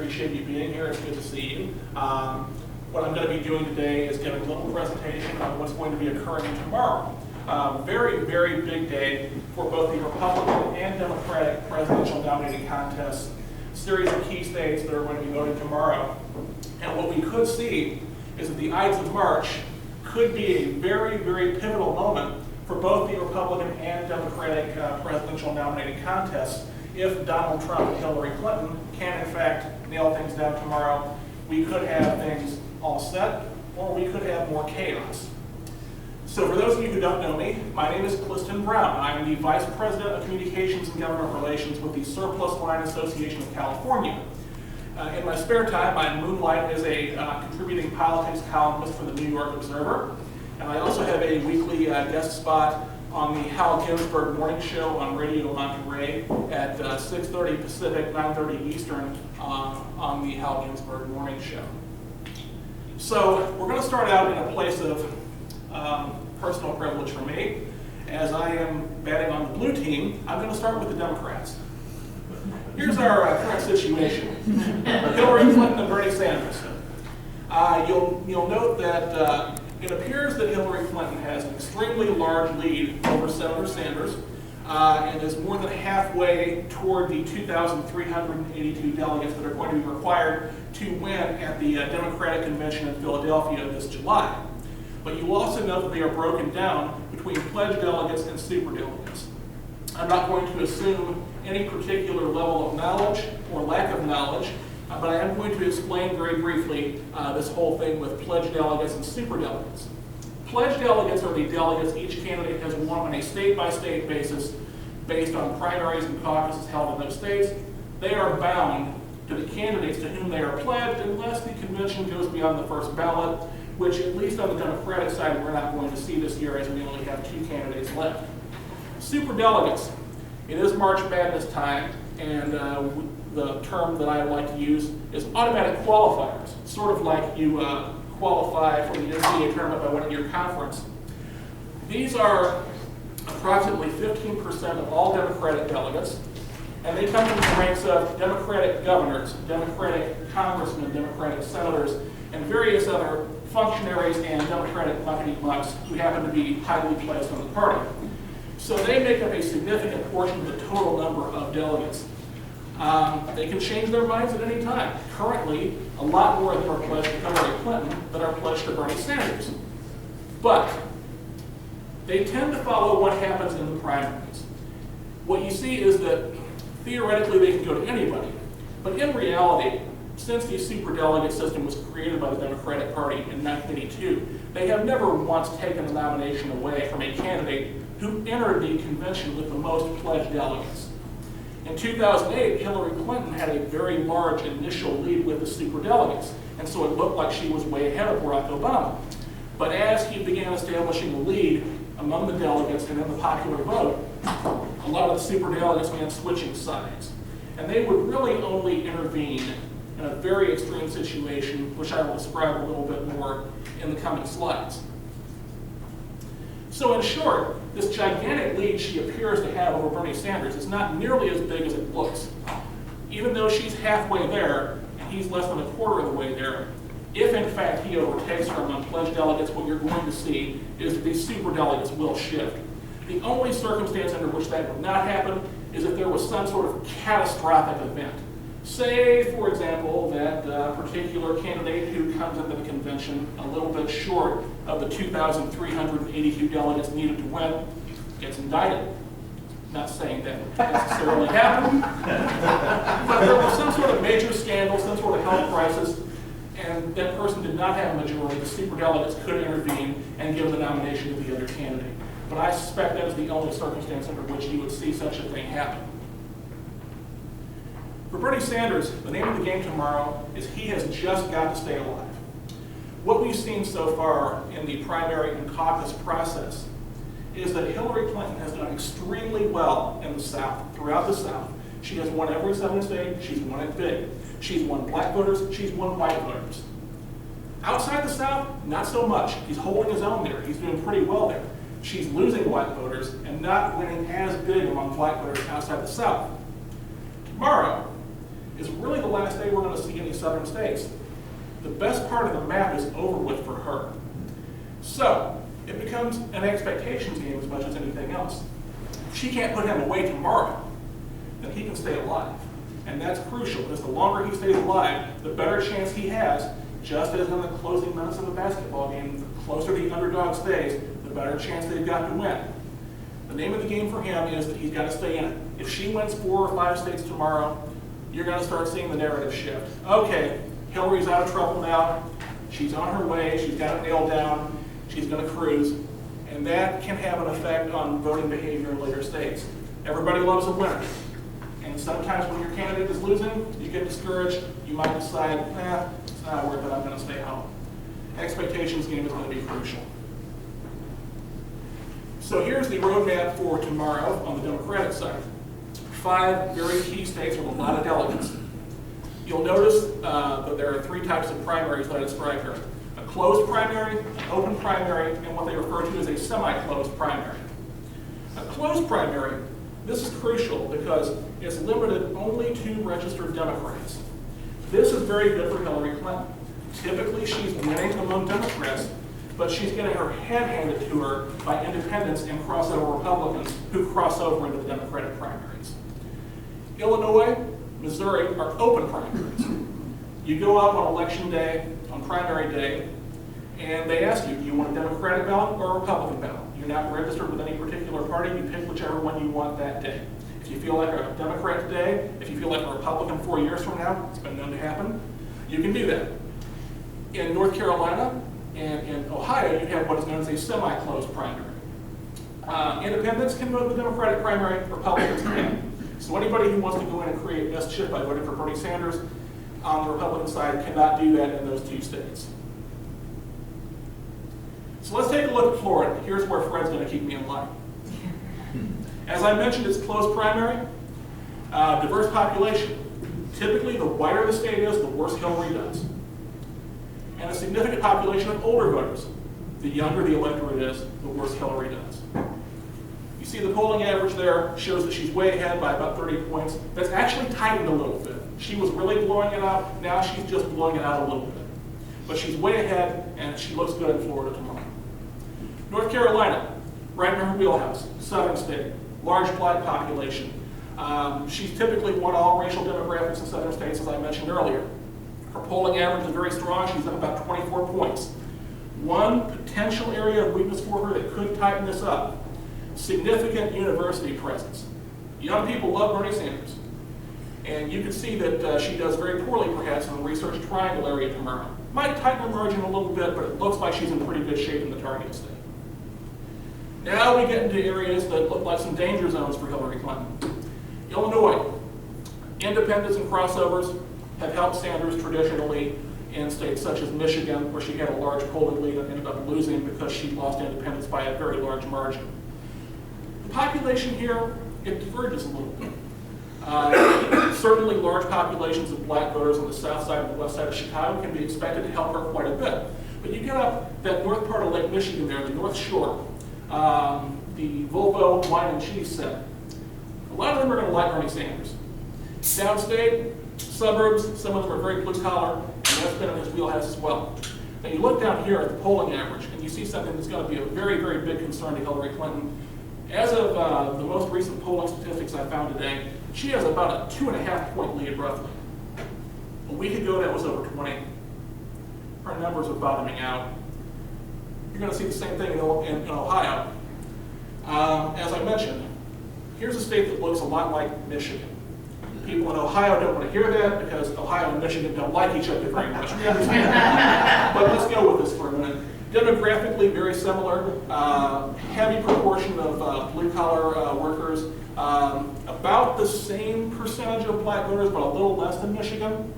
appreciate you being here. It's good to see you. What I'm going to be doing today is giving a little presentation on what's going to be occurring tomorrow. Very, very big day for both the Republican and Democratic presidential nominating contests. Series of key states that are going to be voting tomorrow. And what we could see is that the Ides of March could be a very, very pivotal moment for both the Republican and Democratic presidential nominating contests. If Donald Trump and Hillary Clinton can, in fact, nail things down tomorrow, we could have things all set, or we could have more chaos. So for those of you who don't know me, my name is Cliston Brown. I'm the Vice President of Communications and Government Relations with the Surplus Line Association of California. In my spare time, I moonlight as a contributing politics columnist for the New York Observer, and I also have a weekly guest spot on the Hal Ginsberg Morning Show on Radio Monterey at 6:30 Pacific, 9:30 Eastern on the Hal Ginsberg Morning Show. So we're going to start out in a place of personal privilege for me. As I am batting on the blue team, I'm going to start with the Democrats. Here's our current situation. Hillary Clinton and Bernie Sanders. You'll note that it appears that Hillary Clinton has an extremely large lead over Senator Sanders and is more than halfway toward the 2,382 delegates that are going to be required to win at the Democratic Convention in Philadelphia this July. But you will also note that they are broken down between pledged delegates and superdelegates. I'm not going to assume any particular level of knowledge or lack of knowledge, but I am going to explain very briefly this whole thing with pledged delegates and superdelegates. Pledged delegates are the delegates each candidate has won on a state-by-state basis based on primaries and caucuses held in those states. They are bound to the candidates to whom they are pledged unless the convention goes beyond the first ballot, which at least on the Democratic side we're not going to see this year as we only have 2 candidates left. Superdelegates. It is March Madness time, and the term that I like to use is automatic qualifiers, sort of like you qualify for the NCAA tournament by winning your conference. These are approximately 15% of all Democratic delegates, and they come from the ranks of Democratic governors, Democratic congressmen, Democratic senators, and various other functionaries and Democratic muckety-mucks who happen to be highly placed on the party. So they make up a significant portion of the total number of delegates. They can change their minds at any time. Currently, a lot more of them are pledged to Hillary Clinton than are pledged to Bernie Sanders. But they tend to follow what happens in the primaries. What you see is that theoretically they can go to anybody, but in reality, since the superdelegate system was created by the Democratic Party in 1982, they have never once taken a nomination away from a candidate who entered the convention with the most pledged delegates. In 2008, Hillary Clinton had a very large initial lead with the superdelegates, and so it looked like she was way ahead of Barack Obama. But as he began establishing a lead among the delegates and in the popular vote, a lot of the superdelegates began switching sides. And they would really only intervene in a very extreme situation, which I will describe a little bit more in the coming slides. So in short, this gigantic lead she appears to have over Bernie Sanders is not nearly as big as it looks. Even though she's halfway there, and he's less than a quarter of the way there, if in fact he overtakes her among pledged delegates, what you're going to see is that these superdelegates will shift. The only circumstance under which that would not happen is if there was some sort of catastrophic event. Say, for example, that a particular candidate who comes into the convention a little bit short of the 2,382 delegates needed to win gets indicted. Not saying that would necessarily happen, but there was some sort of major scandal, some sort of health crisis, and that person did not have a majority. The superdelegates could intervene and give the nomination to the other candidate. But I suspect that is the only circumstance under which you would see such a thing happen. For Bernie Sanders, the name of the game tomorrow is he has just got to stay alive. What we've seen so far in the primary and caucus process is that Hillary Clinton has done extremely well in the South, throughout the South. She has won every Southern state, she's won it big. She's won black voters, she's won white voters. Outside the South, not so much. He's holding his own there, he's doing pretty well there. She's losing white voters and not winning as big among black voters outside the South. Tomorrow is really the last day we're going to see any southern states, the best part of the map is over with for her. So it becomes an expectations game as much as anything else. If she can't put him away tomorrow, then he can stay alive. And that's crucial, because the longer he stays alive, the better chance he has, just as in the closing minutes of a basketball game, the closer the underdog stays, the better chance they've got to win. The name of the game for him is that he's got to stay in it. If she wins 4 or 5 states tomorrow, you're going to start seeing the narrative shift. Okay, Hillary's out of trouble now. She's on her way. She's got it nailed down. She's going to cruise. And that can have an effect on voting behavior in later states. Everybody loves a winner. And sometimes when your candidate is losing, you get discouraged. You might decide, it's not worth it. I'm going to stay home. Expectations game is going to be crucial. So here's the roadmap for tomorrow on the Democratic side. 5 very key states with a lot of delegates. You'll notice that there are 3 types of primaries that I described here. A closed primary, an open primary, and what they refer to as a semi-closed primary. A closed primary, this is crucial because it's limited only to registered Democrats. This is very good for Hillary Clinton. Typically she's winning among Democrats, but she's getting her head handed to her by independents and crossover Republicans who cross over into the Democratic primaries. Illinois, Missouri are open primaries. You go up on election day, on primary day, and they ask you, do you want a Democratic ballot or a Republican ballot? You're not registered with any particular party, you pick whichever one you want that day. If you feel like a Democrat today, if you feel like a Republican 4 years from now, it's been known to happen, you can do that. In North Carolina and in Ohio, you have what is known as a semi-closed primary. Independents can vote in the Democratic primary, Republicans can. So anybody who wants to go in and create mischief by voting for Bernie Sanders on the Republican side cannot do that in those 2 states. So let's take a look at Florida. Here's where Fred's going to keep me in line. As I mentioned, it's a closed primary, diverse population. Typically, the whiter the state is, the worse Hillary does. And a significant population of older voters. The younger the electorate is, the worse Hillary does. You see the polling average there shows that she's way ahead by about 30 points. That's actually tightened a little bit. She was really blowing it out. Now she's just blowing it out a little bit. But she's way ahead, and she looks good in Florida tomorrow. North Carolina, right in her wheelhouse, southern state, large black population. She's typically won all racial demographics in southern states, as I mentioned earlier. Her polling average is very strong. She's up about 24 points. One potential area of weakness for her that could tighten this up: significant university presence. Young people love Bernie Sanders. And you can see that she does very poorly, perhaps, in the research triangle area tomorrow. Might tighten her margin a little bit, but it looks like she's in pretty good shape in the target state. Now we get into areas that look like some danger zones for Hillary Clinton. Illinois, independents and crossovers have helped Sanders traditionally in states such as Michigan, where she had a large polling lead and ended up losing because she lost independents by a very large margin. The population here, it diverges a little bit. Certainly large populations of black voters on the south side and the west side of Chicago can be expected to help her quite a bit. But you get up that north part of Lake Michigan there, the North Shore, the Volvo wine and cheese set. A lot of them are going to like Bernie Sanders. Downstate, suburbs, some of them are very blue collar, and that's been in his wheelhouse as well. Now you look down here at the polling average, and you see something that's going to be a very, very big concern to Hillary Clinton. As of the most recent polling statistics I found today, she has about a 2.5 point lead roughly. A week ago that was over 20. Her numbers are bottoming out. You're going to see the same thing in Ohio. As I mentioned, here's a state that looks a lot like Michigan. People in Ohio don't want to hear that because Ohio and Michigan don't like each other very much. We understand that. But let's go with this for a minute. Demographically very similar, heavy proportion of blue-collar workers, about the same percentage of black voters, but a little less than Michigan.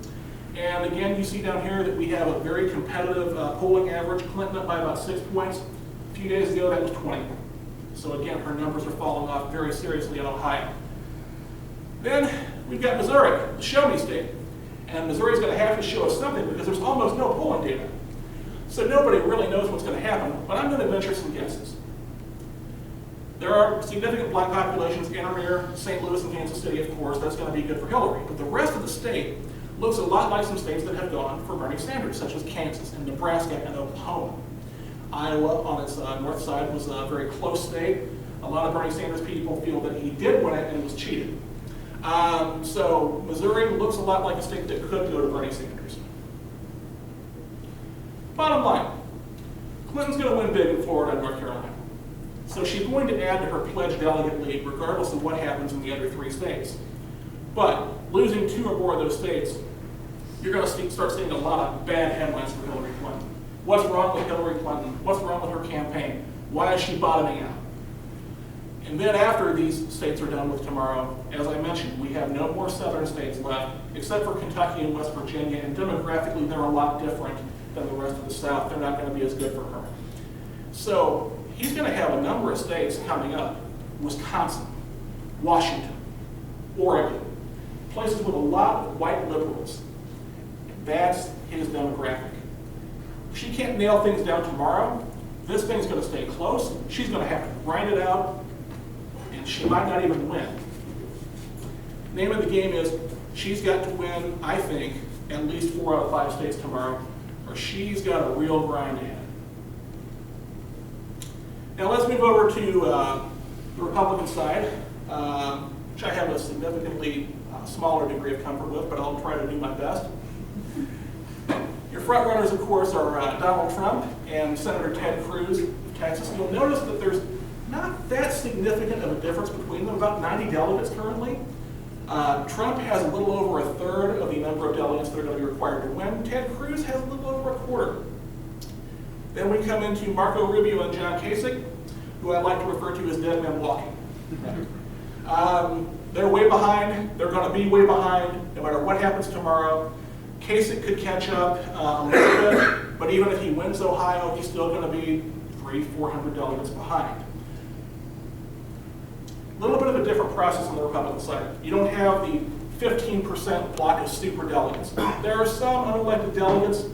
And again, you see down here that we have a very competitive polling average. Clinton up by about 6 points. A few days ago, that was 20. So again, her numbers are falling off very seriously in Ohio. Then we've got Missouri, the show-me state. And Missouri's going to have to show us something because there's almost no polling data. So nobody really knows what's going to happen, but I'm going to venture some guesses. There are significant black populations in or near St. Louis and Kansas City, of course. That's going to be good for Hillary. But the rest of the state looks a lot like some states that have gone for Bernie Sanders, such as Kansas and Nebraska and Oklahoma. Iowa, on its north side, was a very close state. A lot of Bernie Sanders people feel that he did win it and was cheated. So Missouri looks a lot like a state that could go to Bernie Sanders. Bottom line, Clinton's going to win big in Florida and North Carolina. So she's going to add to her pledged delegate lead regardless of what happens in the other 3 states. But losing 2 or more of those states, you're going to start seeing a lot of bad headlines for Hillary Clinton. What's wrong with Hillary Clinton? What's wrong with her campaign? Why is she bottoming out? And then after these states are done with tomorrow, as I mentioned, we have no more southern states left, except for Kentucky and West Virginia, and demographically they're a lot different than the rest of the South. They're not going to be as good for her. So he's going to have a number of states coming up: Wisconsin, Washington, Oregon, places with a lot of white liberals. That's his demographic. She can't nail things down tomorrow. This thing's going to stay close. She's going to have to grind it out, and she might not even win. Name of the game is she's got to win, I think, at least 4 out of 5 states tomorrow, or she's got a real grind ahead. Now let's move over to the Republican side, which I have a significantly smaller degree of comfort with, but I'll try to do my best. Your front runners, of course, are Donald Trump and Senator Ted Cruz of Texas. You'll notice that there's not that significant of a difference between them, about 90 delegates currently. Trump has a little over a third of the number of delegates that are going to be required to win. Ted Cruz has a little over a quarter. Then we come into Marco Rubio and John Kasich, who I like to refer to as dead men walking. They're way behind. They're going to be way behind no matter what happens tomorrow. Kasich could catch up a little bit, but even if he wins Ohio, he's still going to be 300-400 delegates behind. A little bit of a different process on the Republican side. You don't have the 15% block of super delegates. There are some unelected delegates,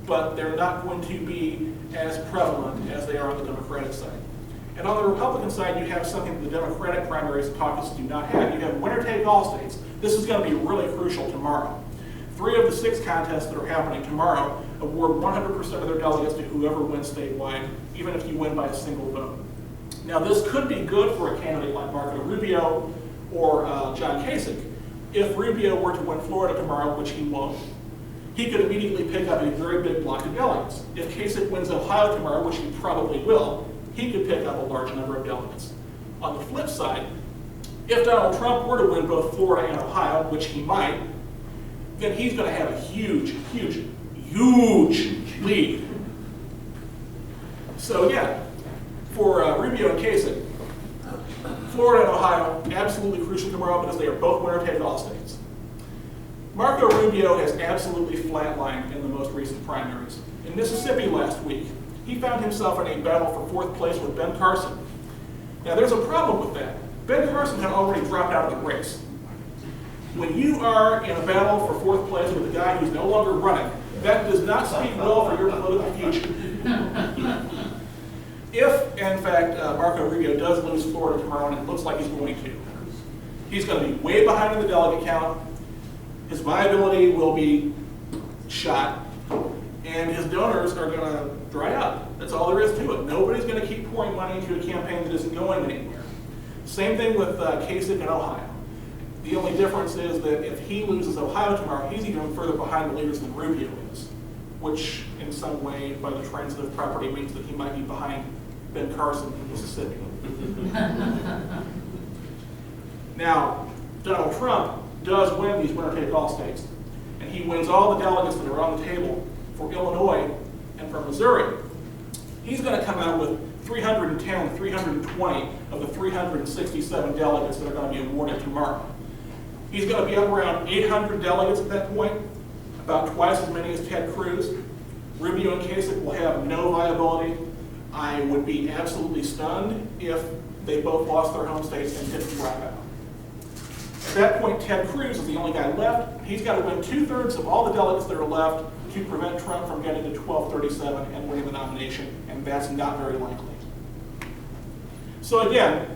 but they're not going to be as prevalent as they are on the Democratic side. And on the Republican side, you have something that the Democratic primaries caucus do not have. You have winner-take-all states. This is going to be really crucial tomorrow. 3 of the 6 contests that are happening tomorrow award 100% of their delegates to whoever wins statewide, even if you win by a single vote. Now, this could be good for a candidate like Marco Rubio or John Kasich. If Rubio were to win Florida tomorrow, which he won't, he could immediately pick up a very big block of delegates. If Kasich wins Ohio tomorrow, which he probably will, he could pick up a large number of delegates. On the flip side, if Donald Trump were to win both Florida and Ohio, which he might, then he's going to have a huge, huge, huge lead. So yeah, for Rubio and Kasich, Florida and Ohio, absolutely crucial tomorrow because they are both winner-take-all states. Marco Rubio has absolutely flatlined in the most recent primaries. In Mississippi last week, he found himself in a battle for 4th place with Ben Carson. Now there's a problem with that. Ben Carson had already dropped out of the race. When you are in a battle for 4th place with a guy who's no longer running, that does not speak well for your political future. If, in fact, Marco Rubio does lose Florida tomorrow, and it looks like he's going to, he's going to be way behind in the delegate count, his viability will be shot, and his donors are going to dry up. That's all there is to it. Nobody's going to keep pouring money into a campaign that isn't going anywhere. Same thing with Kasich in Ohio. The only difference is that if he loses Ohio tomorrow, he's even further behind the leaders than Rubio is, which in some way, by the transitive property, means that he might be behind Ben Carson in Mississippi. Now, Donald Trump does win these winner-take-all states, and he wins all the delegates that are on the table for Illinois and for Missouri. He's going to come out with 310, 320 of the 367 delegates that are going to be awarded tomorrow. He's going to be up around 800 delegates at that point, about twice as many as Ted Cruz. Rubio and Kasich will have no viability. I would be absolutely stunned if they both lost their home states and didn't drop out. At that point, Ted Cruz is the only guy left. He's got to win 2/3 of all the delegates that are left to prevent Trump from getting to 1237 and winning the nomination, and that's not very likely. So again,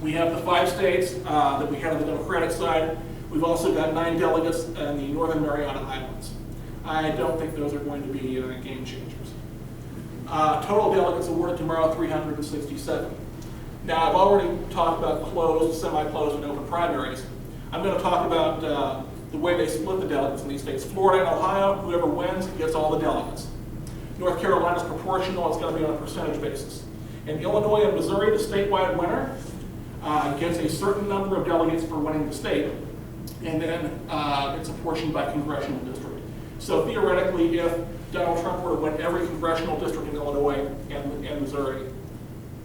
we have the 5 states that we have on the Democratic side. We've also got 9 delegates in the Northern Mariana Islands. I don't think those are going to be game changers. Total delegates awarded tomorrow, 367. Now, I've already talked about closed, semi-closed, and open primaries. I'm going to talk about the way they split the delegates in these states. Florida and Ohio, whoever wins gets all the delegates. North Carolina is proportional, it's going to be on a percentage basis. In Illinois and Missouri, the statewide winner gets a certain number of delegates for winning the state, and then it's apportioned by congressional district. So theoretically, if Donald Trump were to win every congressional district in Illinois and Missouri,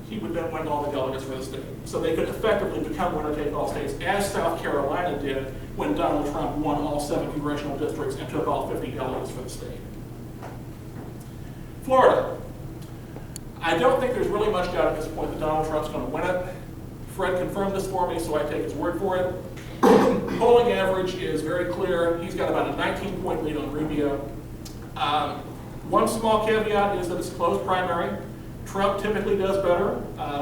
he would then win all the delegates for the state. So they could effectively become winner-take-all states, as South Carolina did when Donald Trump won all 7 congressional districts and took all 50 delegates for the state. Florida. I don't think there's really much doubt at this point that Donald Trump's going to win it. Fred confirmed this for me, so I take his word for it. Polling average is very clear. He's got about a 19-point lead on Rubio. One small caveat is that it's a closed primary. Trump typically does better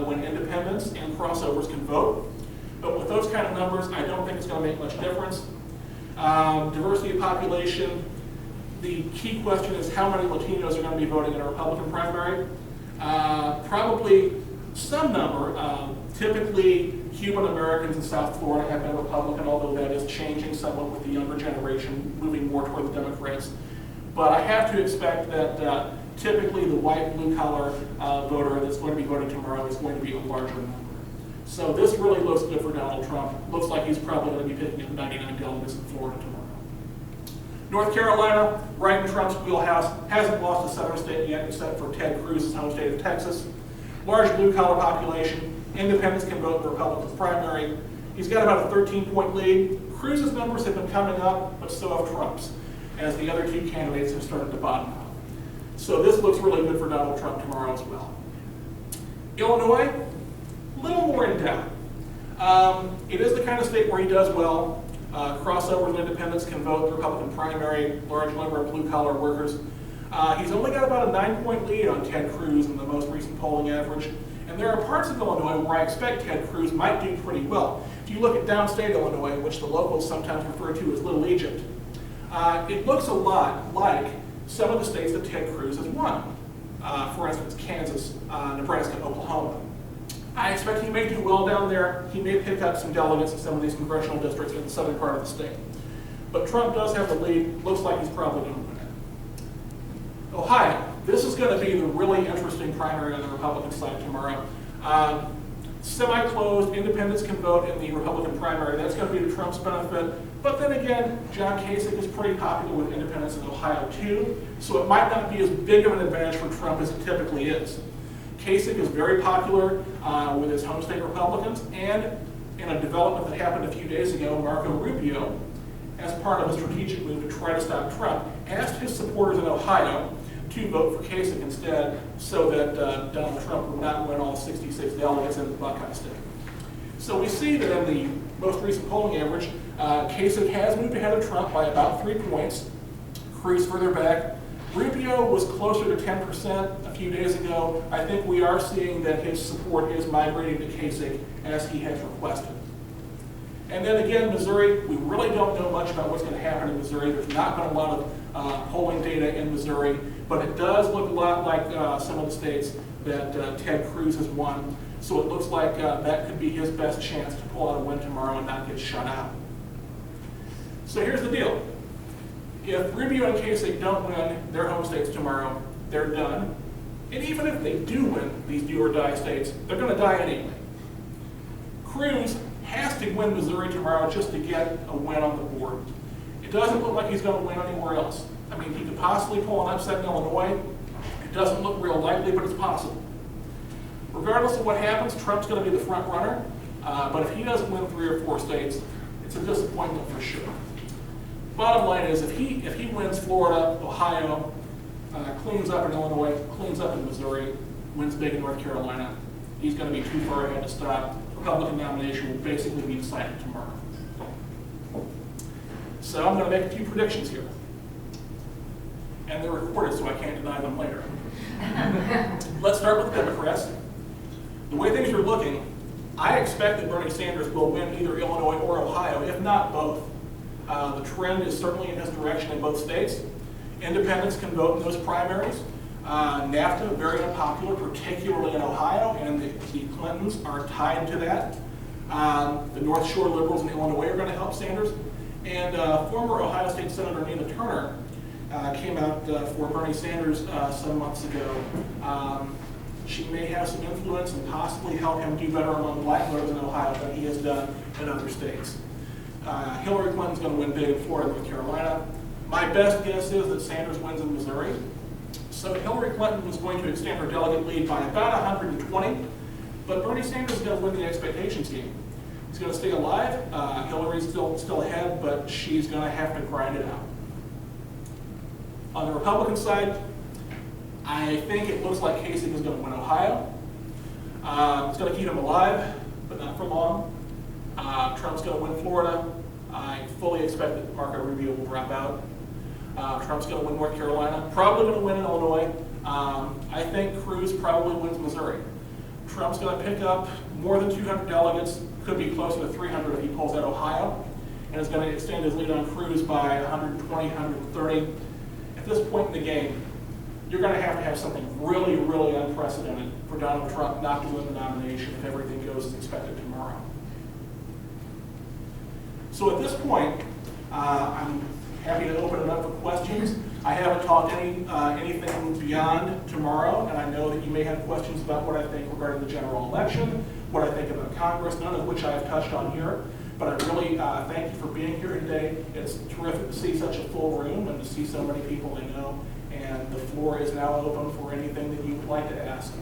when independents and crossovers can vote. But with those kind of numbers, I don't think it's going to make much difference. Diversity of population. The key question is how many Latinos are going to be voting in a Republican primary. Probably some number. Typically, Cuban Americans in South Florida have been Republican, although that is changing somewhat with the younger generation moving more toward the Democrats. But I have to expect that typically the white, blue-collar voter that's going to be voting tomorrow is going to be a larger number. So this really looks good for Donald Trump. Looks like he's probably going to be picking up 99 delegates in Florida tomorrow. North Carolina, right in Trump's wheelhouse, hasn't lost a southern state yet except for Ted Cruz's home state of Texas. Large blue-collar population. Independents can vote in the Republican primary. He's got about a 13-point lead. Cruz's numbers have been coming up, but so have Trump's, as the other 2 candidates have started to bottom out. So this looks really good for Donald Trump tomorrow as well. Illinois, a little more in doubt. It is the kind of state where he does well. Crossovers and independents can vote in the Republican primary, large number of blue-collar workers. He's only got about a 9-point lead on Ted Cruz in the most recent polling average. And there are parts of Illinois where I expect Ted Cruz might do pretty well. If you look at downstate Illinois, which the locals sometimes refer to as Little Egypt, it looks a lot like some of the states that Ted Cruz has won. For instance, Kansas, Nebraska, Oklahoma. I expect he may do well down there. He may pick up some delegates in some of these congressional districts in the southern part of the state. But Trump does have the lead. Looks like he's probably going to win it. Ohio. This is going to be the really interesting primary on the Republican side tomorrow. Semi-closed, independents can vote in the Republican primary. That's going to be to Trump's benefit. But then again, John Kasich is pretty popular with independents in Ohio too, so it might not be as big of an advantage for Trump as it typically is. Kasich is very popular with his home state Republicans, and in a development that happened a few days ago, Marco Rubio, as part of a strategic move to try to stop Trump, asked his supporters in Ohio to vote for Kasich instead, so that Donald Trump would not win all 66 delegates in the Buckeye state. So we see that in the most recent polling average, Kasich has moved ahead of Trump by about 3 points. Cruz further back. Rubio was closer to 10% a few days ago. I think we are seeing that his support is migrating to Kasich as he has requested. And then again, Missouri, we really don't know much about what's going to happen in Missouri. There's not been a lot of polling data in Missouri, but it does look a lot like some of the states that Ted Cruz has won. So it looks like that could be his best chance to pull out a win tomorrow and not get shut out. So here's the deal. If Rubio and Kasich don't win their home states tomorrow, they're done. And even if they do win these do or die states, they're going to die anyway. Cruz has to win Missouri tomorrow just to get a win on the board. It doesn't look like he's going to win anywhere else. I mean, he could possibly pull an upset in Illinois. It doesn't look real likely, but it's possible. Regardless of what happens, Trump's going to be the front runner. But if he doesn't win 3 or 4 states, it's a disappointment for sure. Bottom line is, if he wins Florida, Ohio, cleans up in Illinois, cleans up in Missouri, wins big in North Carolina, he's going to be too far ahead to stop. The Republican nomination will basically be decided tomorrow. So I'm going to make a few predictions here. And they're recorded, so I can't deny them later. Let's start with the Democrats. The way things are looking, I expect that Bernie Sanders will win either Illinois or Ohio, if not both, The trend is certainly in his direction in both states. Independents can vote in those primaries. NAFTA, very unpopular, particularly in Ohio, and the Clintons are tied to that. The North Shore liberals in Illinois are going to help Sanders. And former Ohio State Senator Nina Turner came out for Bernie Sanders some months ago. She may have some influence and possibly help him do better among black voters in Ohio than he has done in other states. Hillary Clinton's going to win big in Florida and North Carolina. My best guess is that Sanders wins in Missouri. So Hillary Clinton was going to extend her delegate lead by about 120, but Bernie Sanders is going to win the expectations game. He's going to stay alive. Hillary's still ahead, but she's going to have to grind it out. On the Republican side, I think it looks like Kasich is going to win Ohio. It's going to keep him alive, but not for long. Trump's going to win Florida. I fully expect that Marco Rubio will drop out. Trump's going to win North Carolina. Probably going to win in Illinois. I think Cruz probably wins Missouri. Trump's going to pick up more than 200 delegates, could be closer to 300 if he pulls out Ohio, and is going to extend his lead on Cruz by 120, 130. At this point in the game, you're going to have something really, really unprecedented for Donald Trump not to win the nomination if everything goes as expected tomorrow. So at this point, I'm happy to open it up for questions. I haven't talked anything beyond tomorrow, and I know that you may have questions about what I think regarding the general election, what I think about Congress, none of which I have touched on here. But I really thank you for being here today. It's terrific to see such a full room and to see so many people I know. And the floor is now open for anything that you would like to ask.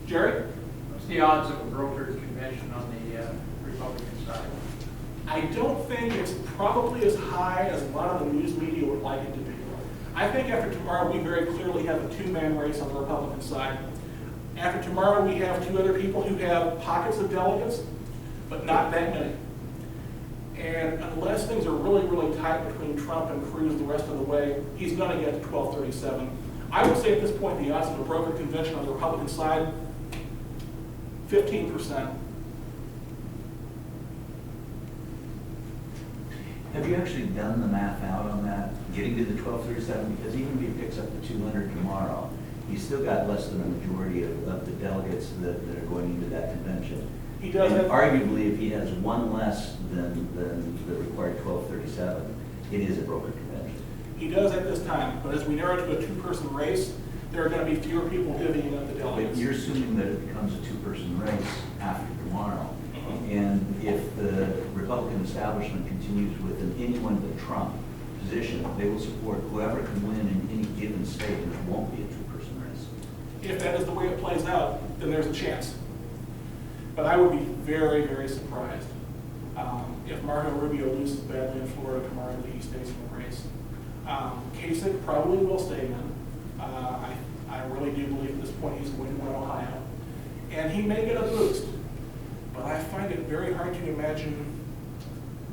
Jerry? What's the odds of a brokered convention on the Republican side? I don't think it's probably as high as a lot of the news media would like it to be. I think after tomorrow we very clearly have a two-man race on the Republican side. After tomorrow we have two other people who have pockets of delegates, but not that many. And unless things are really, really tight between Trump and Cruz the rest of the way, he's going to get to 1237. I would say at this point the odds of a brokered convention on the Republican side, 15%. Have you actually done the math out on that, getting to the 1237? Because even if he picks up the 200 tomorrow, he's still got less than a majority of the delegates that are going into that convention. He does and have, arguably, if he has one less than the required 1237, it is a brokered convention. he does at this time, but as we narrow to a two-person race, there are going to be fewer people divvying up the delegates. But you're assuming that it becomes a two-person race after tomorrow. And if the Republican establishment continues with an anyone but Trump position, they will support whoever can win in any given state, and it won't be a two-person race. If that is the way it plays out, then there's a chance. But I would be very, very surprised if Marco Rubio loses badly in Florida tomorrow that he stays in the race. Kasich probably will stay in. I really do believe at this point he's going to win Ohio. And he may get a boost. But I find it very hard to imagine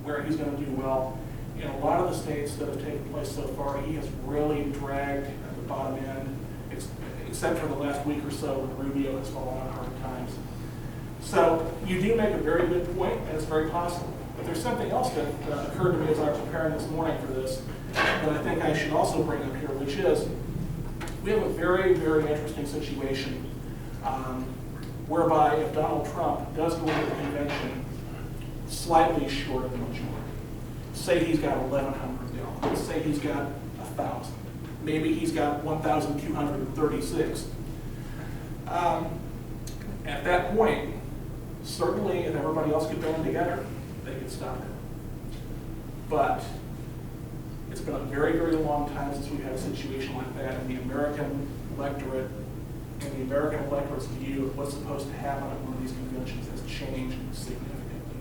where he's going to do well. In a lot of the states that have taken place so far, he has really dragged at the bottom end, except for the last week or so when Rubio has fallen on hard times. So you do make a very good point, and it's very possible. But there's something else that occurred to me as I was preparing this morning for this that I think I should also bring up here, which is we have a very, very interesting situation whereby if Donald Trump does go into the convention slightly short of the majority, say he's got 1,100 delegates, say he's got 1,000, maybe he's got 1,236. At that point, certainly if everybody else could band together, they could stop it. But it's been a very, very long time since we've had a situation like that, and the American electorate and the American electorate's view of what's supposed to happen at one of these conventions has changed significantly.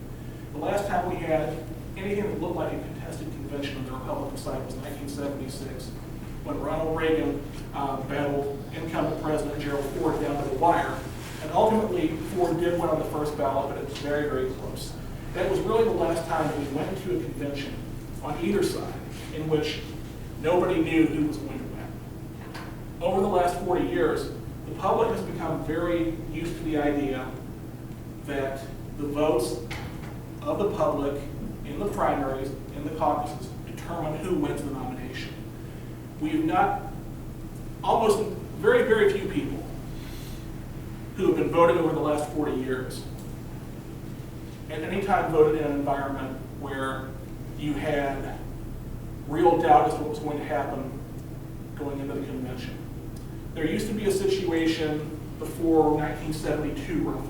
The last time we had anything that looked like a contested convention on the Republican side was 1976, when Ronald Reagan battled incumbent President Gerald Ford down to the wire. And ultimately, Ford did win on the first ballot, but it was very, very close. That was really the last time that we went into a convention on either side in which nobody knew who was going to win. Over the last 40 years, the public has become very used to the idea that the votes of the public in the primaries, in in the caucuses determine who wins the nomination. We've not, almost very, very few people who have been voting over the last 40 years at any time voted in an environment where you had real doubt as to what was going to happen going into the convention. There used to be a situation before 1972, roughly,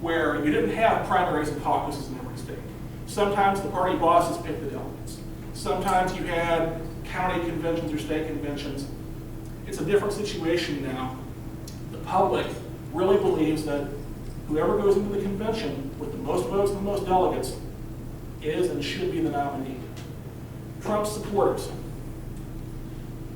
where you didn't have primaries and caucuses in every state. Sometimes the party bosses picked the delegates. Sometimes you had county conventions or state conventions. It's a different situation now. The public really believes that whoever goes into the convention with the most votes and the most delegates is and should be the nominee. Trump's supporters,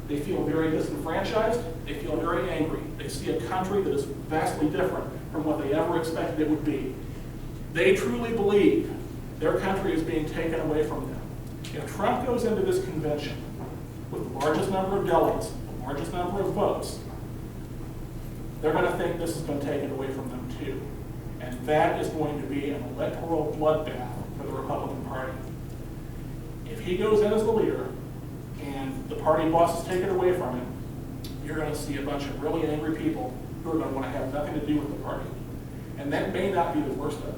they feel very disenfranchised, they feel very angry. They see a country that is vastly different from what they ever expected it would be. They truly believe their country is being taken away from them. If Trump goes into this convention with the largest number of delegates, the largest number of votes, they're going to think this has been taken away from them too. And that is going to be an electoral bloodbath for the Republican Party. If he goes in as the leader and the party bosses take it away from him, you're going to see a bunch of really angry people who are going to want to have nothing to do with the party. And that may not be the worst of it.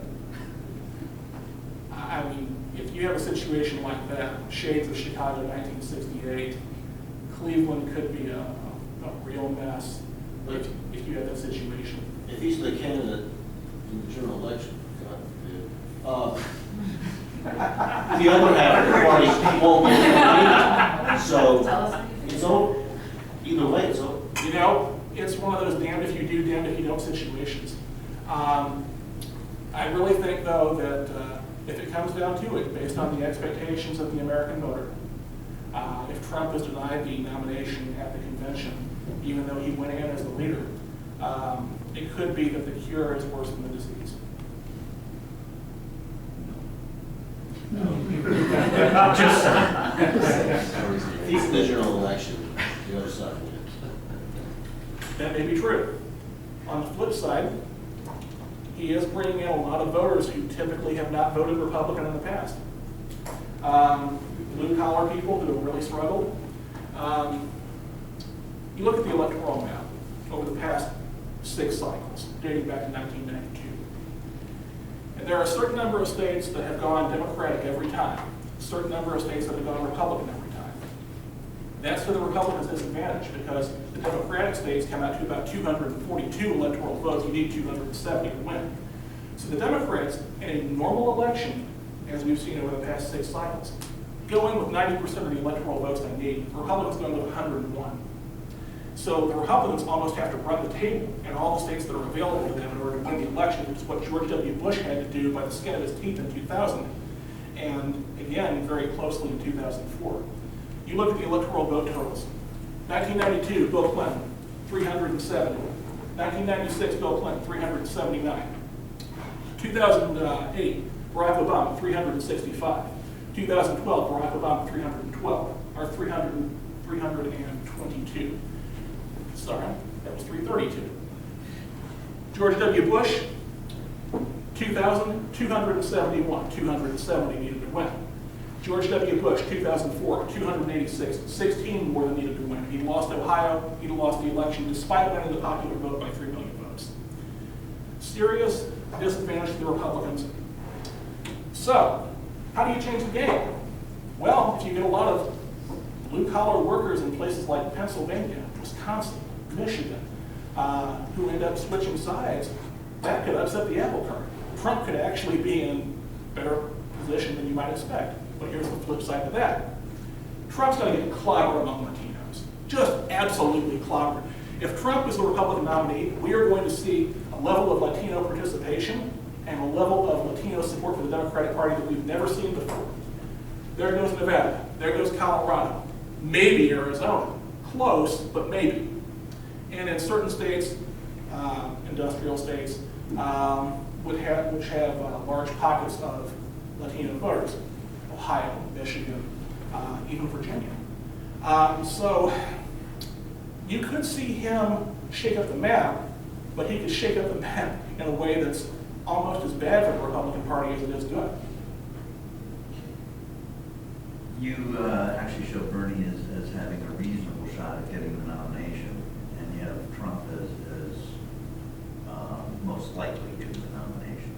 I mean, if you have a situation like that, shades of Chicago 1968, Cleveland could be a real mess if you have that situation. If he's the candidate in the general election, God forbid, the other half of the party won't get the money, so it's over. Either way, it's over. You know, it's one of those damned if you do, damned if you don't situations. I really think, though, that if it comes down to it, based on the expectations of the American voter, if Trump is denied the nomination at the convention, even though he went in as the leader, it could be that the cure is worse than the disease. Just If he's in the general election, the other side wins. That may be true. On the flip side, he is bringing in a lot of voters who typically have not voted Republican in the past. Blue-collar people who have really struggled. You look at the electoral map over the past 6 cycles, dating back to 1992. And there are a certain number of states that have gone Democratic every time, a certain number of states that have gone Republican every time. That's to the Republicans' disadvantage because the Democratic states come out to about 242 electoral votes. You need 270 to win. So the Democrats, in a normal election, as we've seen over the past 6 cycles, go in with 90% of the electoral votes they need. The Republicans go in with 101. So the Republicans almost have to run the table in all the states that are available to them in order to win the election, which is what George W. Bush had to do by the skin of his teeth in 2000, and again, very closely in 2004. You look at the electoral vote totals. 1992, Bill Clinton, 370. 1996, Bill Clinton, 379. 2008, Barack Obama, 365. 2012, Barack Obama, 312, or 322. Sorry, that was 332. George W. Bush, 2,000, 271, 270 needed to win. George W. Bush, 2004, 286, 16 more than needed to win. He lost Ohio, he lost the election despite winning the popular vote by 3 million votes. Serious disadvantage to the Republicans. So, how do you change the game? Well, if you get a lot of blue-collar workers in places like Pennsylvania, Wisconsin, Michigan, who end up switching sides, that could upset the apple cart. Trump could actually be in a better position than you might expect. But here's the flip side to that. Trump's going to get clobbered among Latinos. Just absolutely clobbered. If Trump is the Republican nominee, we are going to see a level of Latino participation and a level of Latino support for the Democratic Party that we've never seen before. There goes Nevada. There goes Colorado. Maybe Arizona. Close, but maybe. And in certain states, industrial states, which have large pockets of Latino voters. Ohio, Michigan, even Virginia. So you could see him shake up the map, but he could shake up the map in a way that's almost as bad for the Republican Party as it is good. You actually show Bernie as having a reasonable shot at getting the nomination, and you have Trump as most likely getting the nomination.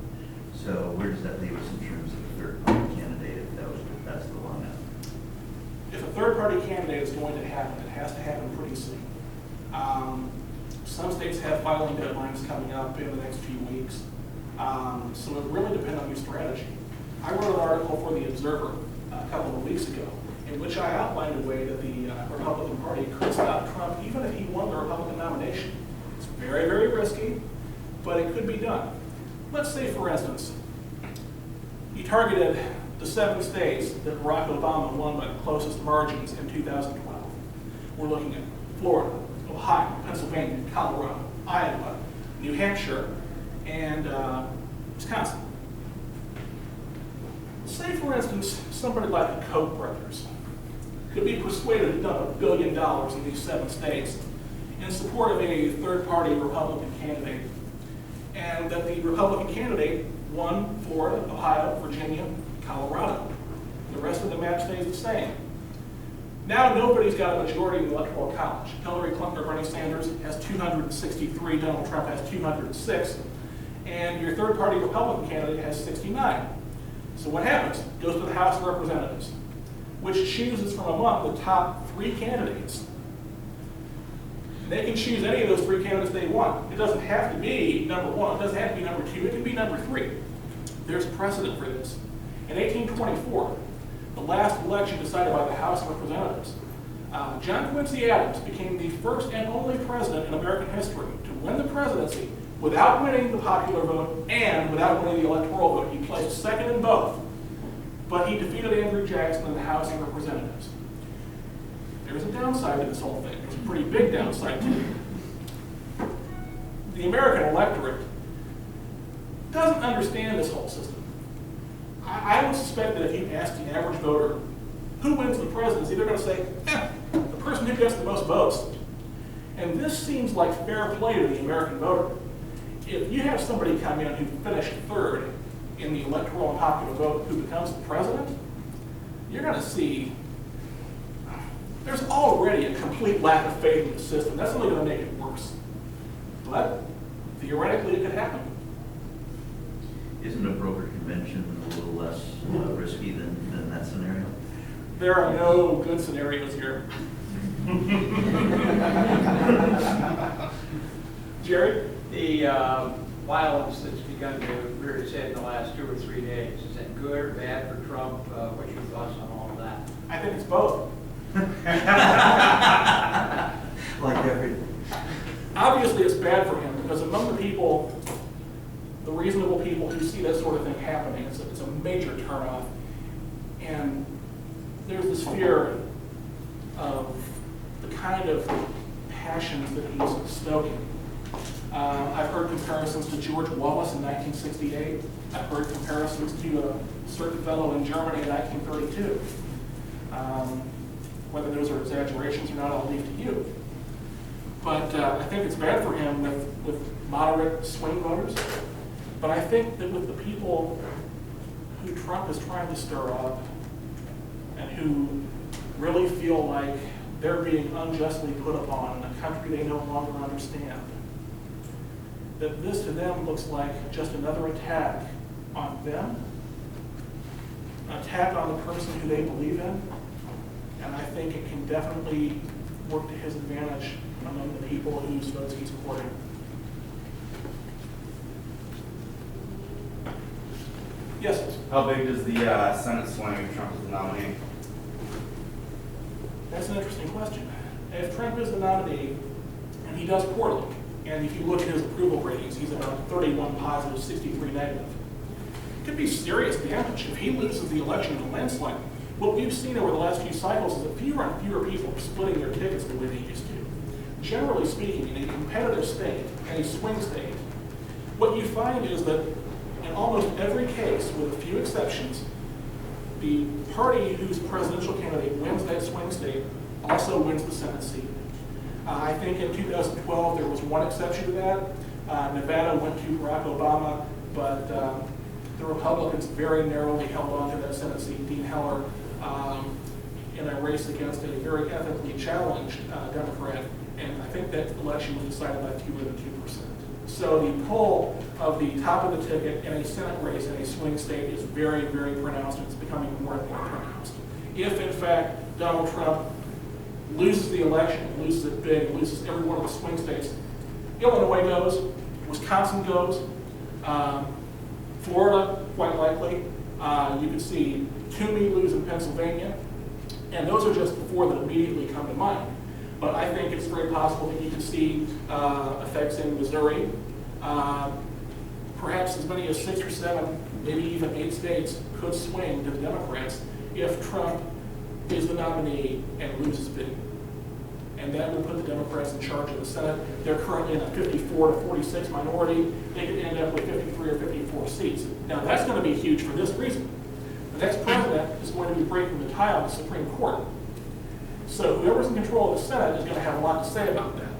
So where does that leave us in terms of a third-party candidate if that's the lineup? If a third-party candidate is going to happen, it has to happen pretty soon. Some states have filing deadlines coming up in the next few weeks, so it really depends on your strategy. I wrote an article for The Observer a couple of weeks ago in which I outlined a way that the Republican Party could stop Trump even if he won the Republican nomination. It's very, very risky, but it could be done. Let's say, for instance, you targeted the 7 states that Barack Obama won by the closest margins in 2012. We're looking at Florida, Ohio, Pennsylvania, Colorado, Iowa, New Hampshire, and Wisconsin. Say, for instance, somebody like the Koch brothers could be persuaded to dump $1 billion in these 7 states in support of a third-party Republican candidate, and that the Republican candidate won Florida, Ohio, Virginia, Colorado. The rest of the map stays the same. Now nobody's got a majority in the Electoral College. Hillary Clinton or Bernie Sanders has 263, Donald Trump has 206, and your third-party Republican candidate has 69. So what happens? It goes to the House of Representatives, which chooses from among the top 3 candidates. And they can choose any of those 3 candidates they want. It doesn't have to be number 1. It doesn't have to be number 2. It can be number 3. There's precedent for this. In 1824, the last election decided by the House of Representatives, John Quincy Adams became the first and only president in American history to win the presidency without winning the popular vote and without winning the electoral vote. He placed second in both, but he defeated Andrew Jackson in the House of Representatives. There's a downside to this whole thing. There's a pretty big downside to it. The American electorate doesn't understand this whole system. I would suspect that if you ask the average voter who wins the presidency, they're going to say, the person who gets the most votes. And this seems like fair play to the American voter. If you have somebody come in who finished 3rd in the electoral and popular vote who becomes the president, you're going to see there's already a complete lack of faith in the system. That's only going to make it worse. But theoretically, it could happen. Isn't a broker convention a little less risky than that scenario? There are no good scenarios here. Jerry? The violence that's begun to rear its head in the last 2 or 3 days, is that good or bad for Trump? What's your thoughts on all of that? I think it's both. Like everything. Obviously, it's bad for him because among the people, the reasonable people who see that sort of thing happening, it's a major turnoff. And there's this fear of the kind of passions that he's stoking. I've heard comparisons to George Wallace in 1968. I've heard comparisons to a certain fellow in Germany in 1932. Whether those are exaggerations or not, I'll leave to you. But I think it's bad for him with moderate swing voters. But I think that with the people who Trump is trying to stir up and who really feel like they're being unjustly put upon in a country they no longer understand, that this to them looks like just another attack on them, an attack on the person who they believe in, and I think it can definitely work to his advantage among the people whose votes he's courting. Yes? How big does the Senate swing if Trump is the nominee? That's an interesting question. If Trump is the nominee, and he does poorly, and if you look at his approval ratings, he's about 31 positive, 63 negative. It could be serious damage if he loses the election in a landslide. What we've seen over the last few cycles is that fewer and fewer people are splitting their tickets the way they used to. Generally speaking, in a competitive state, in a swing state, what you find is that in almost every case, with a few exceptions, the party whose presidential candidate wins that swing state also wins the Senate seat. I think in 2012 there was one exception to that. Nevada went to Barack Obama, but the Republicans very narrowly held on to that Senate seat. Dean Heller in a race against a very ethically challenged Democrat, and I think that election was decided by fewer than 2%. So the pull of the top of the ticket in a Senate race in a swing state is very, very pronounced, and it's becoming more and more pronounced. If, in fact, Donald Trump loses the election, loses it big, loses every one of the swing states, Illinois goes, Wisconsin goes, Florida, quite likely. You could see Toomey lose in Pennsylvania, and those are just the four that immediately come to mind. But I think it's very possible that you could see effects in Missouri. Perhaps as many as 6 or 7, maybe even 8 states could swing to the Democrats if Trump is the nominee and loses big. And that will put the Democrats in charge of the Senate. They're currently in a 54 to 46 minority. They could end up with 53 or 54 seats. Now that's going to be huge for this reason. The next president is going to be breaking the tie on the Supreme Court. So whoever's in control of the Senate is going to have a lot to say about that.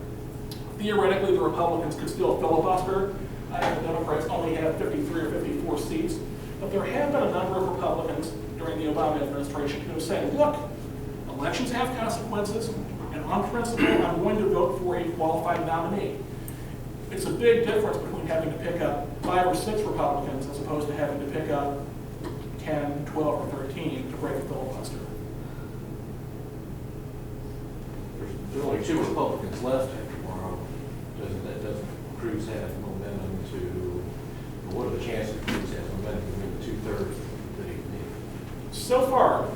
Theoretically, the Republicans could still filibuster, and the Democrats only have 53 or 54 seats. But there have been a number of Republicans during the Obama administration who have said, look, elections have consequences, and on principle, I'm going to vote for a qualified nominee. It's a big difference between having to pick up 5 or 6 Republicans as opposed to having to pick up 10, 12, or 13 to break a filibuster. There's only 2 Republicans left after tomorrow. Doesn't Cruz have momentum to, or what are the chances Cruz has momentum to win the 2/3 that he needs? So far,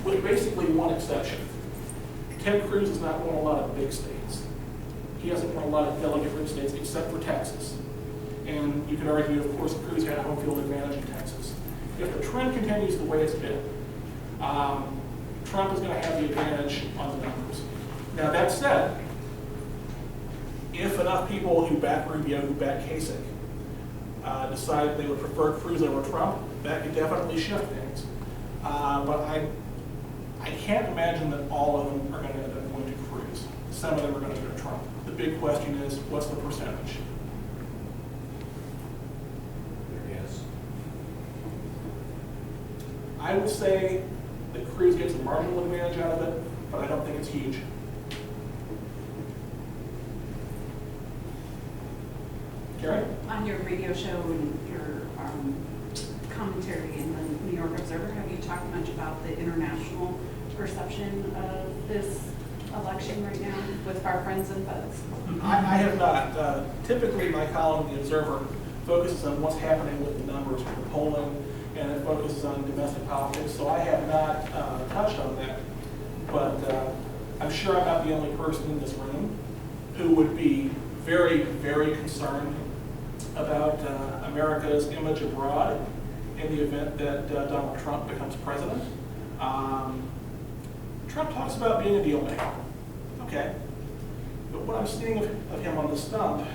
with basically one exception, Ted Cruz has not won a lot of big states. He hasn't won a lot of delegate-rich states except for Texas. And you could argue, of course, Cruz had a home field advantage in Texas. If the trend continues the way it's been, Trump is going to have the advantage on the numbers. Now, that said, if enough people who back Rubio, who back Kasich, decide they would prefer Cruz over Trump, that could definitely shift things. But I can't imagine that all of them are going to end up going to Cruz. Some of them are going to go to Trump. The big question is, what's the percentage? Yes. I would say that Cruz gets a marginal advantage out of it, but I don't think it's huge. Carrie? On your radio show and your commentary in the New York Observer, have you talked much about the international perception of this election right now with our friends and folks? I have not. Typically, my column in the Observer focuses on what's happening with the numbers, with the polling, and it focuses on domestic politics, so I have not touched on that. But I'm sure I'm not the only person in this room who would be very, very concerned about America's image abroad in the event that Donald Trump becomes president. Trump talks about being a deal maker, okay? But what I'm seeing of him on the stump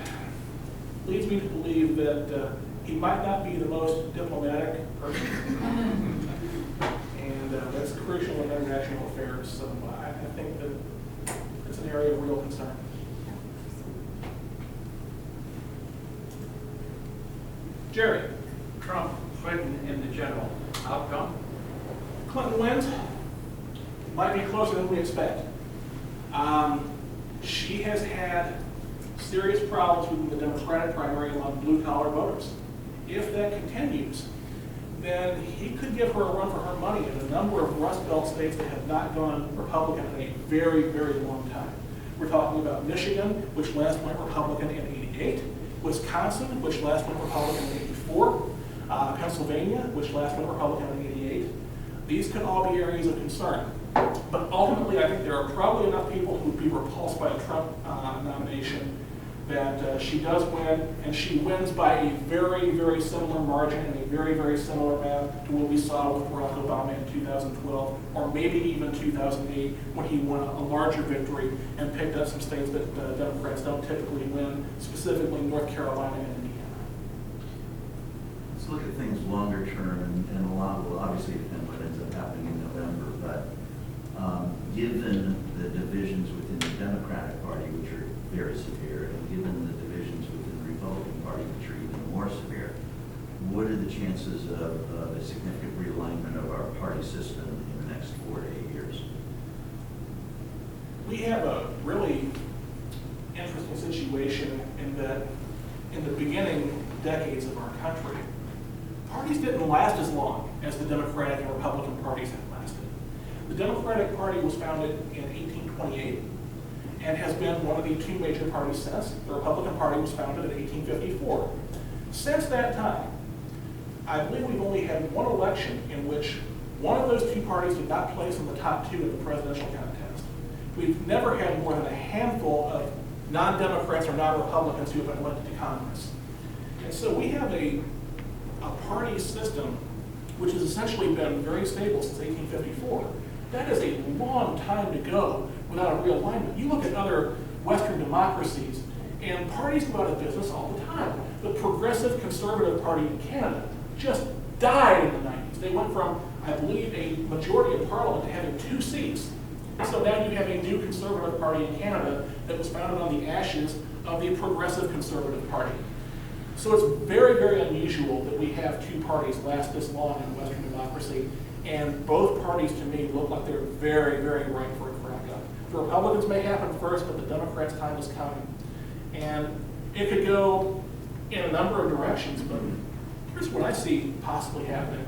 leads me to believe that he might not be the most diplomatic person. And that's crucial in international affairs, so I think that it's an area of real concern. Jerry. Trump, Clinton in the general outcome. Clinton wins. Might be closer than we expect. She has had serious problems with the Democratic primary among blue-collar voters. If that continues, then he could give her a run for her money in a number of Rust Belt states that have not gone Republican in a very, very long time. We're talking about Michigan, which last went Republican in '88, Wisconsin, which last went Republican in '84, Pennsylvania, which last went Republican in '88. These could all be areas of concern. But ultimately, I think there are probably enough people who would be repulsed by a Trump nomination that she does win, and she wins by a very, very similar margin and a very, very similar map to what we saw with Barack Obama in 2012, or maybe even 2008, when he won a larger victory and picked up some states that Democrats don't typically win, specifically North Carolina and Indiana. Let's look at things longer term, and a lot will obviously depend what ends up happening in November, but given the divisions within the Democratic Party, which are very severe, and given the divisions within the Republican Party, which are even more severe, what are the chances of a significant realignment of our party system in the next 4 to 8 years? years? We have a really interesting situation in that in the beginning decades of our country, parties didn't last as long as the Democratic and Republican parties have lasted. The Democratic Party was founded in 1828 and has been one of the two major parties since. The Republican Party was founded in 1854. Since that time, I believe we've only had one election in which one of those two parties did not place in the top two in the presidential contest. We've never had more than a handful of non-Democrats or non-Republicans who have been elected to Congress. And so we have a party system which has essentially been very stable since 1854. That is a long time to go without a realignment. You look at other Western democracies, and parties go out of business all the time. The Progressive Conservative Party in Canada just died in the 90s. They went from, I believe, a majority in Parliament to having 2 seats. So now you have a new Conservative Party in Canada that was founded on the ashes of the Progressive Conservative Party. So it's very, very unusual that we have 2 parties last this long in Western democracy, and both parties to me look like they're very, very ripe for a crack-up. The Republicans may happen first, but the Democrats' time is coming. And it could go in a number of directions, but here's what I see possibly happening.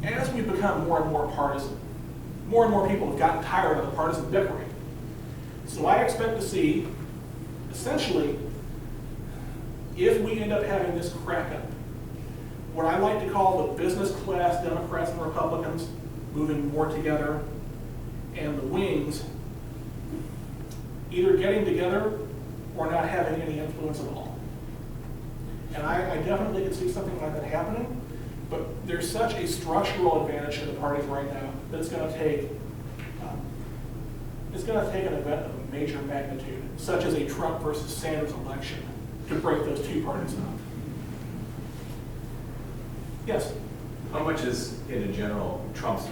As we become more and more partisan, more and more people have gotten tired of the partisan bickering. So I expect to see, essentially, if we end up having this crack-up, what I like to call the business class Democrats and Republicans moving more together, and the wings either getting together or not having any influence at all. And I definitely can see something like that happening, but there's such a structural advantage to the parties right now that it's going to take an event of a major magnitude, such as a Trump versus Sanders election, to break those 2 parties up. Yes? How much is, in general, Trump's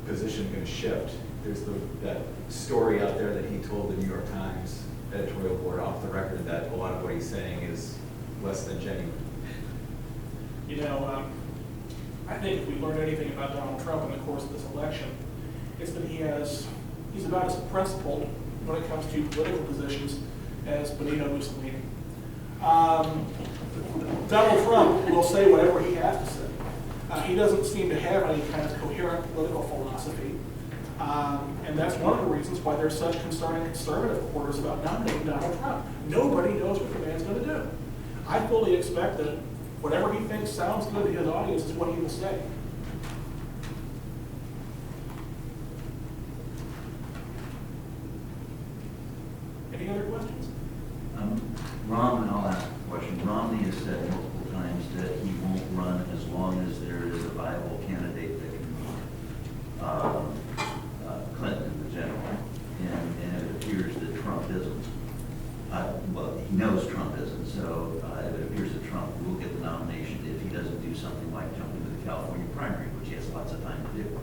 position going to shift? There's that story out there that he told the New York Times editorial board off the record that a lot of what he's saying is less than genuine. You know, I think if we learned anything about Donald Trump in the course of this election, it's that he's about as principled when it comes to political positions as Benito Mussolini. Donald Trump will say whatever he has to say. He doesn't seem to have any kind of coherent political philosophy. And that's one of the reasons why there's such concern in conservative quarters about nominating Donald Trump. Nobody knows what the man's going to do. I fully expect that whatever he thinks sounds good to his audience is what he will say. Any other questions? I'll ask a question. Romney has said multiple times that he won't run as long as there is a viable candidate that can beat Clinton in the general. And it appears that Trump isn't. Well, he knows Trump isn't, so it appears that Trump will get the nomination if he doesn't do something like jump into the California primary, which he has lots of time to do.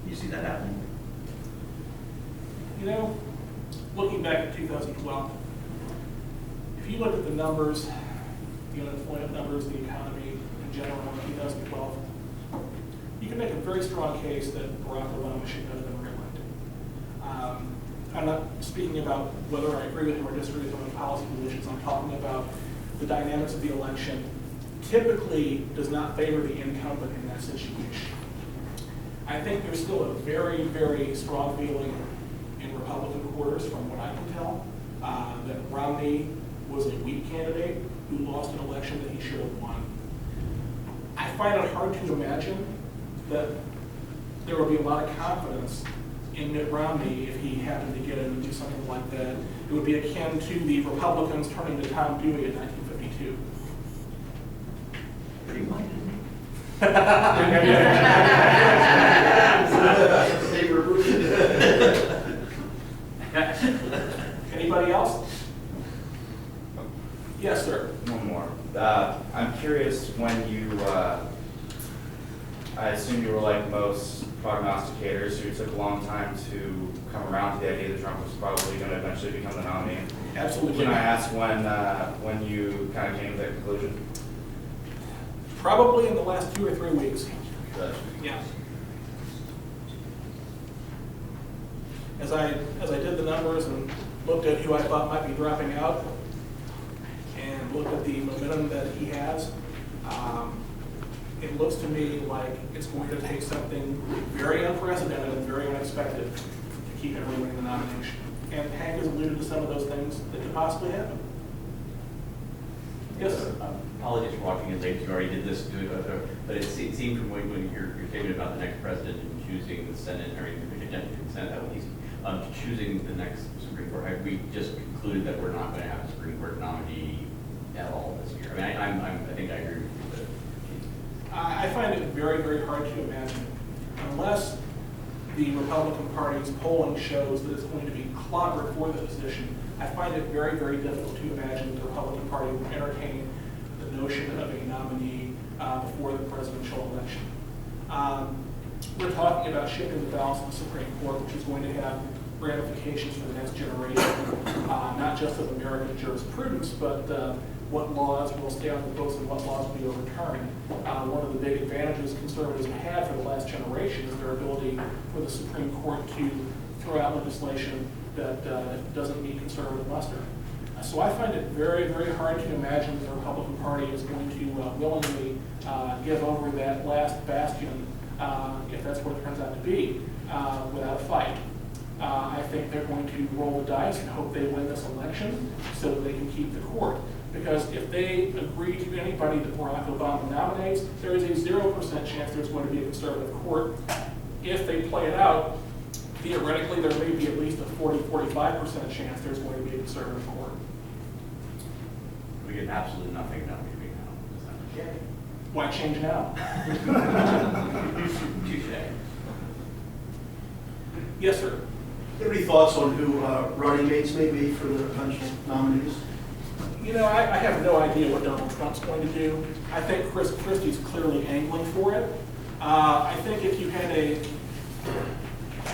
You see that happening? You know, looking back at 2012, if you look at the numbers, the unemployment numbers, the economy in general in 2012, you can make a very strong case that Barack Obama should have been reelected. I'm not speaking about whether I agree with him or disagree with him on policy positions. I'm talking about the dynamics of the election typically does not favor the incumbent in that situation. I think there's still a very, very strong feeling in Republican quarters, from what I can tell, that Romney was a weak candidate who lost an election that he should have won. I find it hard to imagine that there will be a lot of confidence in Mitt Romney if he happened to get in and do something like that. It would be akin to the Republicans turning to Tom Dewey in 1952. Pretty much. Anybody else? Yes, sir. One more. I'm curious when you, I assume you were like most prognosticators who took a long time to come around to the idea that Trump was probably going to eventually become the nominee. Absolutely. Can I ask when you kind of came to that conclusion? Probably in the last 2 or 3 weeks. Yeah. As I did the numbers and looked at who I thought might be dropping out, and looked at the momentum that he has, it looks to me like it's going to take something very unprecedented and very unexpected to keep him winning the nomination. And Hank has alluded to some of those things that could possibly happen. Yes? Apologies for walking in late, you already did this, but it seemed from when your statement about the next president and choosing the Senate, or the Senate, at least, choosing the next Supreme Court, have we just concluded that we're not going to have a Supreme Court nominee at all this year? I mean, I think I agree with you. I find it very, very hard to imagine, unless the Republican Party's polling shows that it's going to be clobbered for the position. I find it very, very difficult to imagine the Republican Party would entertain the notion of a nominee before the presidential election. We're talking about shifting the balance of the Supreme Court, which is going to have ramifications for the next generation, not just of American jurisprudence, but what laws will stay on the books and what laws will be overturned. One of the big advantages conservatives have had for the last generation is their ability for the Supreme Court to throw out legislation that doesn't meet conservative muster. So I find it very, very hard to imagine the Republican Party is going to willingly give over that last bastion, if that's what it turns out to be, without a fight. I think they're going to roll the dice and hope they win this election so that they can keep the court. Because if they agree to anybody that Barack Obama nominates, there is a 0% chance there's going to be a conservative court. If they play it out, theoretically, there may be at least a 40-45% chance there's going to be a conservative court. We get absolutely nothing done between now. Okay. Why change now? Touche. Yes, sir. Do you have any thoughts on who running mates may be for the eventual nominees? You know, I have no idea what Donald Trump's going to do. I think Chris Christie's clearly angling for it. I think if you had I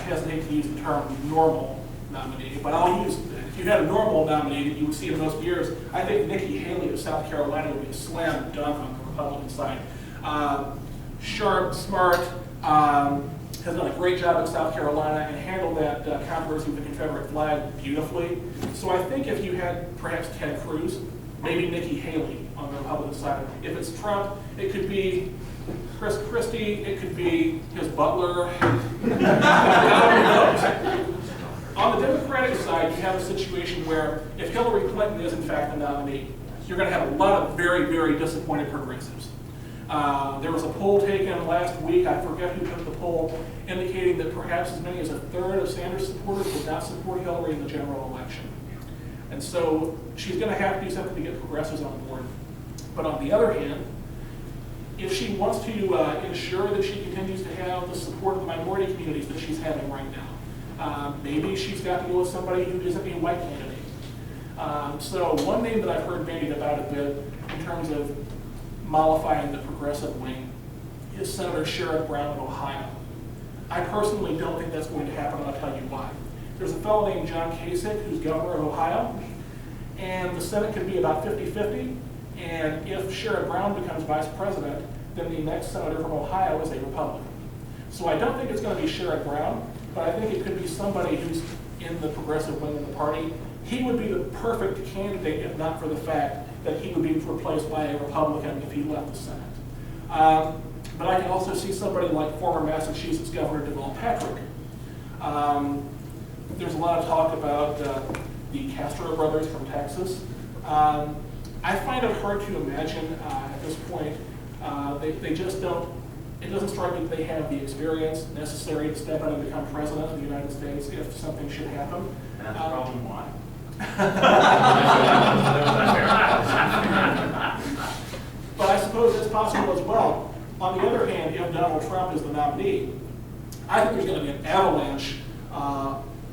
hesitate to use the term normal nominee, but I'll use it. If you had a normal nominee that you would see in most years, I think Nikki Haley of South Carolina would be a slam dunk on the Republican side. Sharp, smart, has done a great job in South Carolina and handled that controversy with the Confederate flag beautifully. So I think if you had perhaps Ted Cruz, maybe Nikki Haley on the Republican side. If it's Trump, it could be Chris Christie, it could be his butler. On the Democratic side, you have a situation where if Hillary Clinton is in fact the nominee, you're going to have a lot of very, very disappointed progressives. There was a poll taken last week, I forget who took the poll, indicating that perhaps as many as a third of Sanders supporters would not support Hillary in the general election. And so she's going to have to do something to get progressives on board. But on the other hand, if she wants to ensure that she continues to have the support of the minority communities that she's having right now, maybe she's got to go with somebody who isn't a white candidate. So one name that I've heard bandied about a bit in terms of mollifying the progressive wing is Senator Sherrod Brown of Ohio. I personally don't think that's going to happen, and I'll tell you why. There's a fellow named John Kasich who's governor of Ohio, and the Senate could be about 50-50, and if Sherrod Brown becomes vice president, then the next senator from Ohio is a Republican. So I don't think it's going to be Sherrod Brown, but I think it could be somebody who's in the progressive wing of the party. He would be the perfect candidate if not for the fact that he would be replaced by a Republican if he left the Senate. But I can also see somebody like former Massachusetts Governor Deval Patrick. There's a lot of talk about the Castro brothers from Texas. I find it hard to imagine at this point. They just don't, it doesn't strike me that they have the experience necessary to step out and become president of the United States if something should happen. And that's probably why. But I suppose it's possible as well. On the other hand, if Donald Trump is the nominee, I think there's going to be an avalanche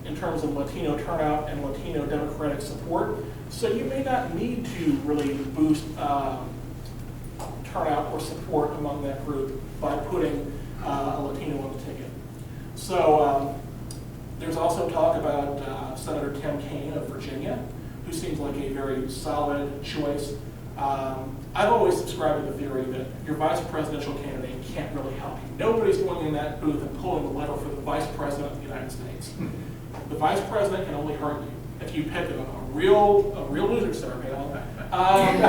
in terms of Latino turnout and Latino Democratic support. So you may not need to really boost turnout or support among that group by putting a Latino on the ticket. So there's also talk about Senator Tim Kaine of Virginia, who seems like a very solid choice. I've always subscribed to the theory that your vice presidential candidate can't really help you. Nobody's going in that booth and pulling the lever for the vice president of the United States. The vice president can only hurt you if you pick a real loser, Sarah Palin. And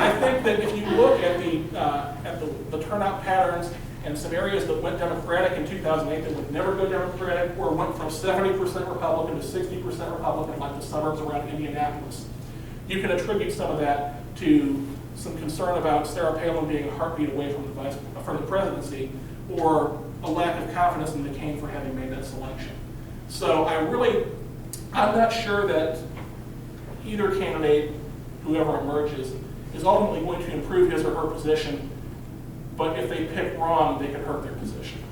I think that if you look at the turnout patterns and some areas that went Democratic in 2008 that would never go Democratic, or went from 70% Republican to 60% Republican, like the suburbs around Indianapolis, you can attribute some of that to some concern about Sarah Palin being a heartbeat away from the presidency, or a lack of confidence in McCain for having made that selection. So I'm not sure that either candidate, whoever emerges, is ultimately going to improve his or her position, but if they pick wrong, they can hurt their position.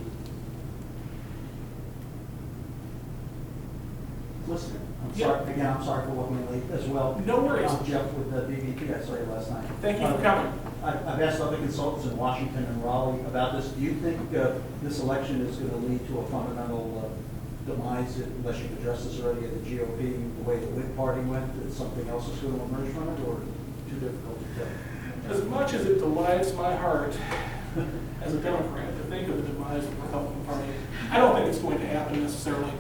Listening. Yeah. I'm sorry for walking in late as well. No worries. I'm Jeff with the BVP. I saw you last night. Thank you for coming. I've asked other consultants in Washington and Raleigh about this. Do you think this election is going to lead to a fundamental demise, unless you've addressed this already, at the GOP, the way the Whig Party went, that something else is going to emerge from it, or too difficult to tell? As much as it delights my heart as a Democrat to think of the demise of the Republican Party, I don't think it's going to happen necessarily.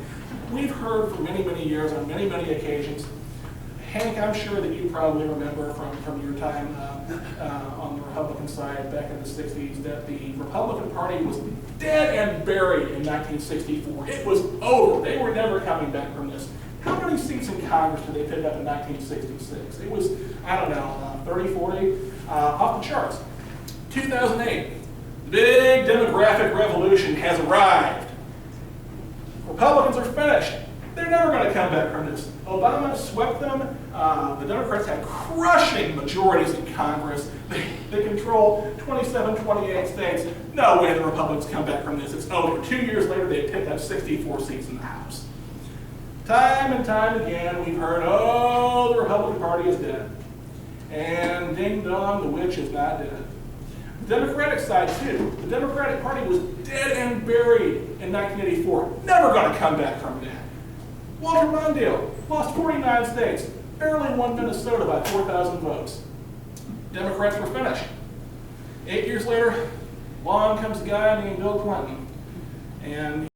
We've heard for many, many years, on many, many occasions, Hank, I'm sure that you probably remember from your time on the Republican side back in the 60s, that the Republican Party was dead and buried in 1964. It was over. They were never coming back from this. How many seats in Congress did they pick up in 1966? It was, I don't know, 30, 40, off the charts. 2008, the big demographic revolution has arrived. Republicans are finished. They're never going to come back from this. Obama swept them. The Democrats have crushing majorities in Congress. They control 27, 28 states. No way the Republicans come back from this. It's over. 2 years later, they picked up 64 seats in the House. Time and time again, we've heard, oh, the Republican Party is dead. And ding dong, the witch is not dead. The Democratic side, too. The Democratic Party was dead and buried in 1984. Never going to come back from that. Walter Mondale lost 49 states, barely won Minnesota by 4,000 votes. Democrats were finished. 8 years later, along comes a guy named Bill Clinton. And